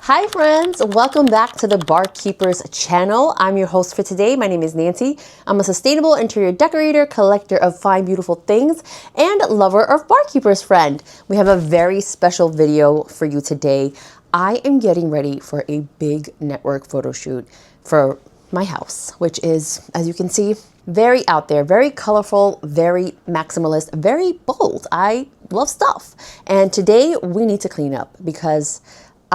Hi friends, welcome back to the Barkeepers channel. I'm your host for today. My name is Nancy. I'm a sustainable interior decorator, collector of fine, beautiful things, and lover of Barkeepers friend. We have a very special video for you today. I am getting ready for a big network photo shoot for my house, which is, as you can see, very out there, very colorful, very maximalist, very bold. I love stuff. And today we need to clean up because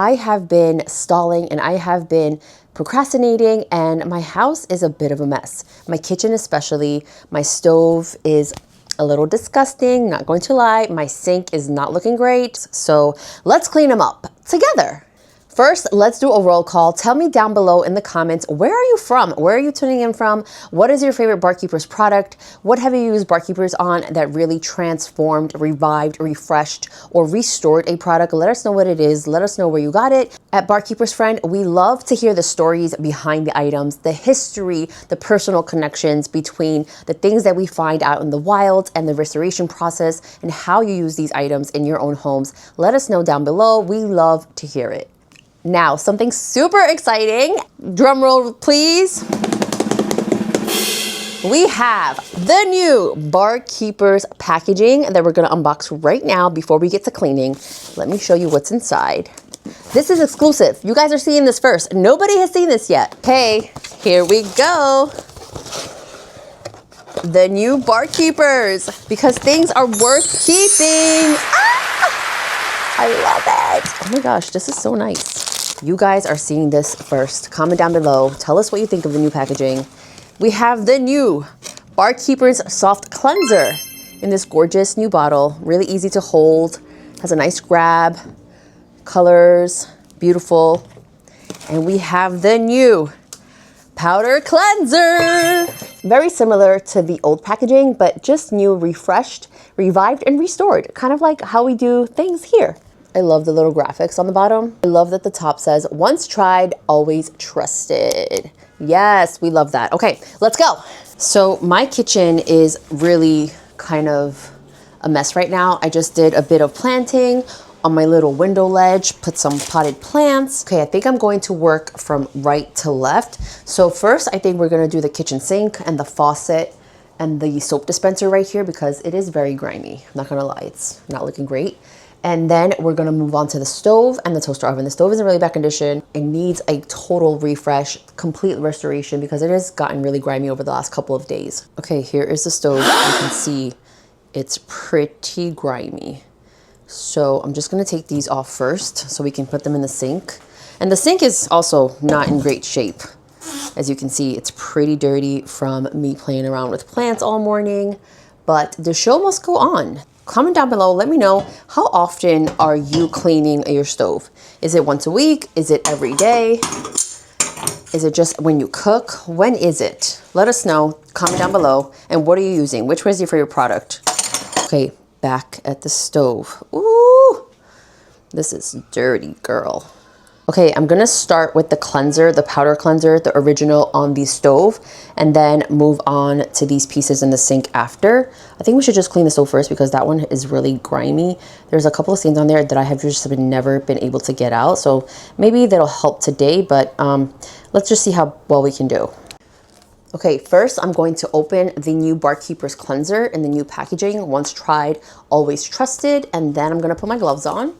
I have been stalling and I have been procrastinating and my house is a bit of a mess. My kitchen especially, my stove is a little disgusting, not going to lie. My sink is not looking great. So let's clean them up together. First, let's do a roll call. Tell me down below in the comments, where are you from? Where are you tuning in from? What is your favorite Barkeepers product? What have you used Barkeepers on that really transformed, revived, refreshed, or restored a product? Let us know what it is. Let us know where you got it. At Barkeepers Friend, we love to hear the stories behind the items, the history, the personal connections between the things that we find out in the wild and the restoration process and how you use these items in your own homes. Let us know down below. We love to hear it. Now, something super exciting. Drum roll, please. We have the new Barkeepers packaging that we're gonna unbox right now before we get to cleaning. Let me show you what's inside. This is exclusive. You guys are seeing this first. Nobody has seen this yet. Okay, here we go. The new Barkeepers, because things are worth keeping. Ah! I love it. Oh my gosh, this is so nice. You guys are seeing this first. Comment down below. Tell us what you think of the new packaging. We have the new Barkeepers Soft Cleanser in this gorgeous new bottle. Really easy to hold. Has a nice grab. Colors, beautiful. And we have the new Powder Cleanser. Very similar to the old packaging, but just new, refreshed, revived, and restored. Kind of like how we do things here. I love the little graphics on the bottom. I love that the top says, once tried, always trusted. Yes, we love that. Okay, let's go. So my kitchen is really kind of a mess right now. I just did a bit of planting on my little window ledge, put some potted plants. Okay, I think I'm going to work from right to left. So first, I think we're gonna do the kitchen sink and the faucet and the soap dispenser right here because it is very grimy. I'm not gonna lie, it's not looking great. And then we're gonna move on to the stove and the toaster oven. The stove isn't really bad condition. It needs a total refresh, complete restoration because it has gotten really grimy over the last couple of days. Okay, here is the stove. You can see it's pretty grimy. So I'm just gonna take these off first so we can put them in the sink. And the sink is also not in great shape. As you can see, it's pretty dirty from me playing around with plants all morning, but the show must go on. Comment down below, let me know, how often are you cleaning your stove? Is it once a week? Is it every day? Is it just when you cook? When is it? Let us know, comment down below. And what are you using? Which one is your favorite product? Okay, back at the stove. Ooh, this is dirty, girl. Okay, I'm gonna start with the cleanser, the powder cleanser, the original on the stove, and then move on to these pieces in the sink after. I think we should just clean the stove first because that one is really grimy. There's a couple of stains on there that I have just never been able to get out. So maybe that'll help today, but let's just see how well we can do. Okay, first I'm going to open the new Barkeepers cleanser in the new packaging. Once tried, always trusted. And then I'm gonna put my gloves on.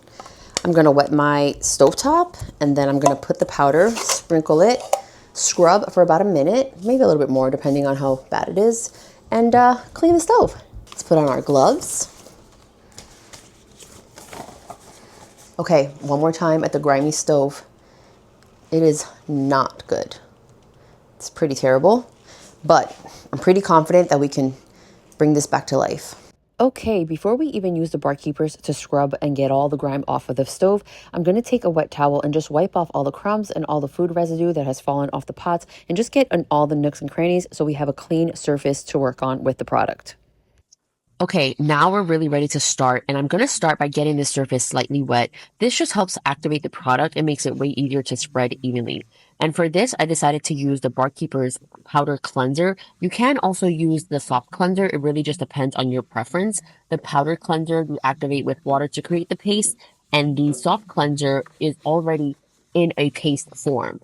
I'm gonna wet my stovetop and then I'm gonna put the powder, sprinkle it, scrub for about a minute, maybe a little bit more depending on how bad it is, and clean the stove. Let's put on our gloves. Okay, one more time at the grimy stove. It is not good. It's pretty terrible, but I'm pretty confident that we can bring this back to life. Okay, before we even use the Barkeepers to scrub and get all the grime off of the stove, I'm going to take a wet towel and just wipe off all the crumbs and all the food residue that has fallen off the pots and just get in all the nooks and crannies so we have a clean surface to work on with the product. Okay, now we're really ready to start, and I'm going to start by getting the surface slightly wet. This just helps activate the product and makes it way easier to spread evenly. And for this, I decided to use the Barkeepers Powder Cleanser. You can also use the soft cleanser. It really just depends on your preference. The powder cleanser you activate with water to create the paste, and the soft cleanser is already in a paste form.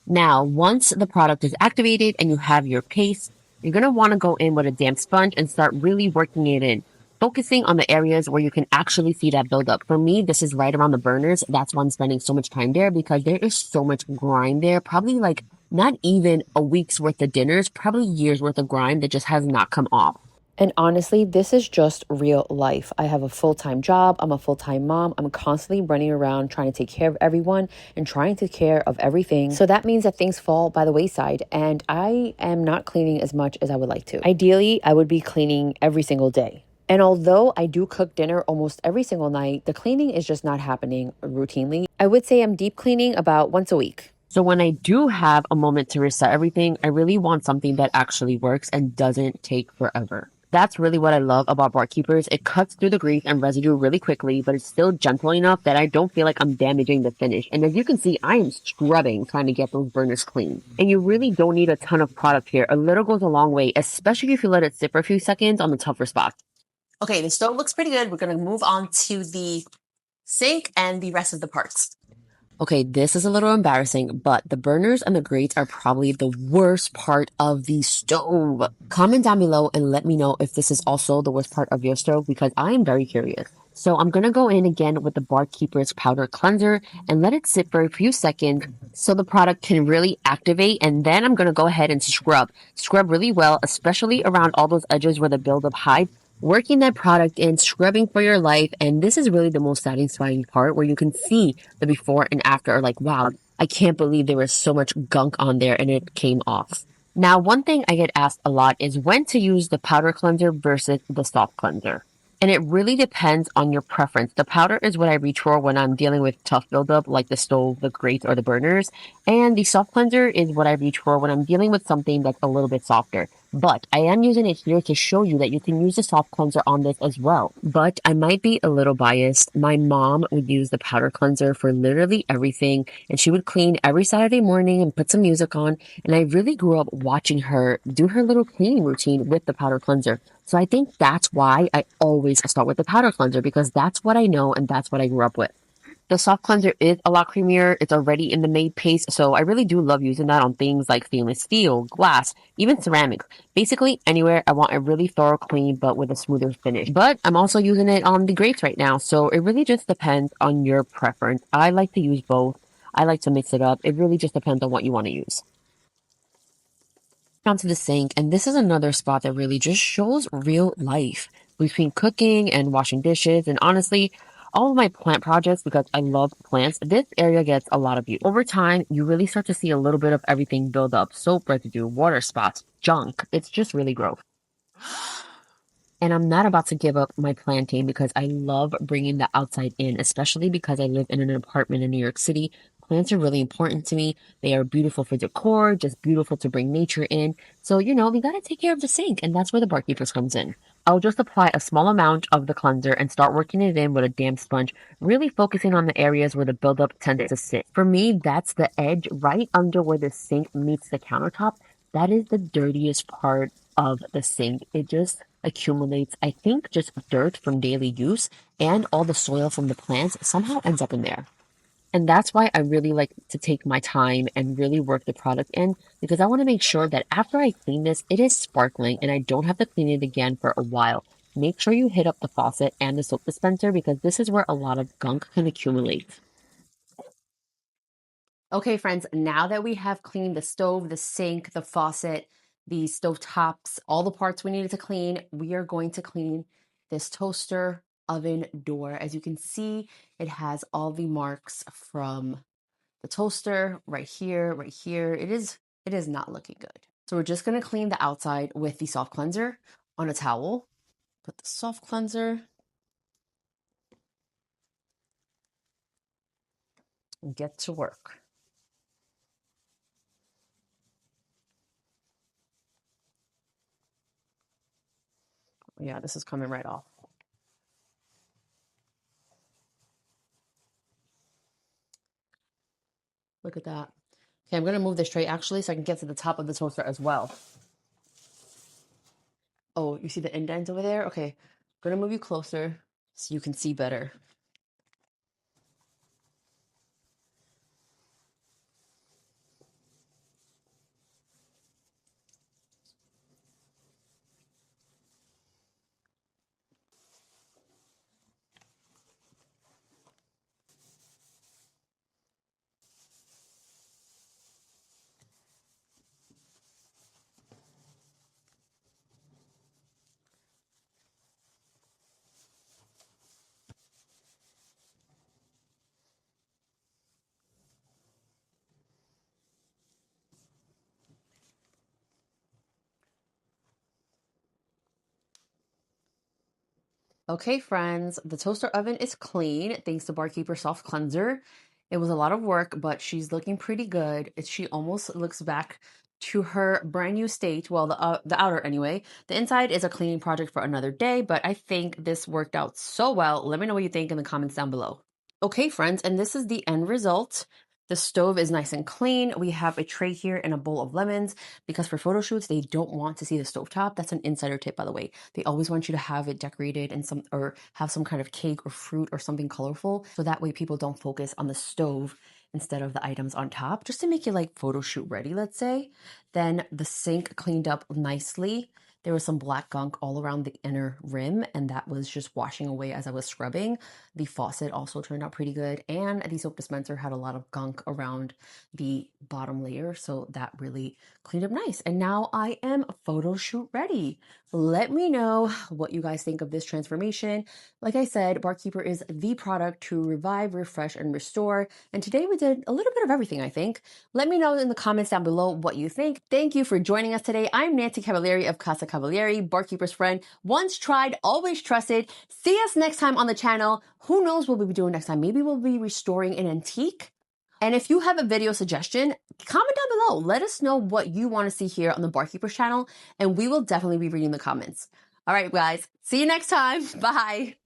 Now, once the product is activated and you have your paste, you're going to want to go in with a damp sponge and start really working it in, focusing on the areas where you can actually see that buildup. For me, this is right around the burners. That's why I'm spending so much time there because there is so much grime there, probably like not even a week's worth of dinners, probably years worth of grime that just has not come off. And honestly, this is just real life. I have a full-time job. I'm a full-time mom. I'm constantly running around trying to take care of everyone and trying to take care of everything. So that means that things fall by the wayside and I am not cleaning as much as I would like to. Ideally, I would be cleaning every single day. And although I do cook dinner almost every single night, the cleaning is just not happening routinely. I would say I'm deep cleaning about once a week. So when I do have a moment to reset everything, I really want something that actually works and doesn't take forever. That's really what I love about Bar Keepers. It cuts through the grease and residue really quickly, but it's still gentle enough that I don't feel like I'm damaging the finish. And as you can see, I am scrubbing trying to get those burners clean. And you really don't need a ton of product here. A little goes a long way, especially if you let it sit for a few seconds on the tougher spots. Okay, the stove looks pretty good. We're going to move on to the sink and the rest of the parts. Okay, this is a little embarrassing, but the burners and the grates are probably the worst part of the stove. Comment down below and let me know if this is also the worst part of your stove because I am very curious. So I'm going to go in again with the Bar Keepers powder cleanser and let it sit for a few seconds so the product can really activate. And then I'm going to go ahead and scrub. Scrub really well, especially around all those edges where the buildup hides. Working that product in, scrubbing for your life, and this is really the most satisfying part where you can see the before and after are like, wow, I can't believe there was so much gunk on there and it came off. Now, one thing I get asked a lot is when to use the powder cleanser versus the soft cleanser. And it really depends on your preference. The powder is what I reach for when I'm dealing with tough buildup like the stove, the grates, or the burners. And the soft cleanser is what I reach for when I'm dealing with something that's a little bit softer. But I am using it here to show you that you can use the soft cleanser on this as well. But I might be a little biased. My mom would use the powder cleanser for literally everything. And she would clean every Saturday morning and put some music on. And I really grew up watching her do her little cleaning routine with the powder cleanser. So I think that's why I always start with the powder cleanser because that's what I know and that's what I grew up with. The soft cleanser is a lot creamier. It's already in the made paste, so I really do love using that on things like stainless steel, glass, even ceramics. Basically, anywhere I want a really thorough clean, but with a smoother finish. But I'm also using it on the grates right now, so it really just depends on your preference. I like to use both. I like to mix it up. It really just depends on what you want to use. Down to the sink, and this is another spot that really just shows real life between cooking and washing dishes, and honestly, all of my plant projects because I love plants. This area gets a lot of beauty. Over time, you really start to see a little bit of everything build up: soap residue, water spots, junk. It's just really gross. And I'm not about to give up my planting because I love bringing the outside in, especially because I live in an apartment in New York City. Plants are really important to me. They are beautiful for decor, just beautiful to bring nature in. So, we got to take care of the sink, and that's where the Bar Keepers comes in. I'll just apply a small amount of the cleanser and start working it in with a damp sponge, really focusing on the areas where the buildup tends to sit. For me, that's the edge right under where the sink meets the countertop. That is the dirtiest part of the sink. It just accumulates, I think, just dirt from daily use and all the soil from the plants somehow ends up in there. And that's why I really like to take my time and really work the product in because I want to make sure that after I clean this, it is sparkling and I don't have to clean it again for a while. Make sure you hit up the faucet and the soap dispenser because this is where a lot of gunk can accumulate. Okay, friends, now that we have cleaned the stove, the sink, the faucet, the stove tops, all the parts we needed to clean, we are going to clean this toaster oven door. As you can see, it has all the marks from the toaster right here, right here. It is not looking good. So we're just going to clean the outside with the soft cleanser on a towel. Put the soft cleanser and get to work. Yeah, this is coming right off. Look at that. Okay, I'm going to move this tray actually so I can get to the top of the toaster as well. Oh, you see the indent over there? Okay, I'm going to move you closer so you can see better. Okay, friends, the toaster oven is clean thanks to Barkeeper Soft Cleanser. It was a lot of work, but she's looking pretty good. She almost looks back to her brand new state. Well, the outer anyway. The inside is a cleaning project for another day, but I think this worked out so well. Let me know what you think in the comments down below. Okay, friends, and this is the end result. The stove is nice and clean. We have a tray here and a bowl of lemons because for photo shoots, they don't want to see the stovetop. That's an insider tip, by the way. They always want you to have it decorated and or have some kind of cake or fruit or something colorful. So that way people don't focus on the stove instead of the items on top, just to make it like photo shoot ready, let's say. Then the sink cleaned up nicely. There was some black gunk all around the inner rim, and that was just washing away as I was scrubbing. The faucet also turned out pretty good, and the soap dispenser had a lot of gunk around the bottom layer, so that really cleaned up nice. And now I am photo shoot ready. Let me know what you guys think of this transformation. Like I said, Barkeeper is the product to revive, refresh, and restore. And today we did a little bit of everything, I think. Let me know in the comments down below what you think. Thank you for joining us today. I'm Nancy Cavaliere of Casa Cavaliere, Barkeeper's friend. Once tried, always trusted. See us next time on the channel. Who knows what we'll be doing next time? Maybe we'll be restoring an antique. And if you have a video suggestion, comment down below. Let us know what you want to see here on the Barkeeper's channel, and we will definitely be reading the comments. All right, guys. See you next time. Bye.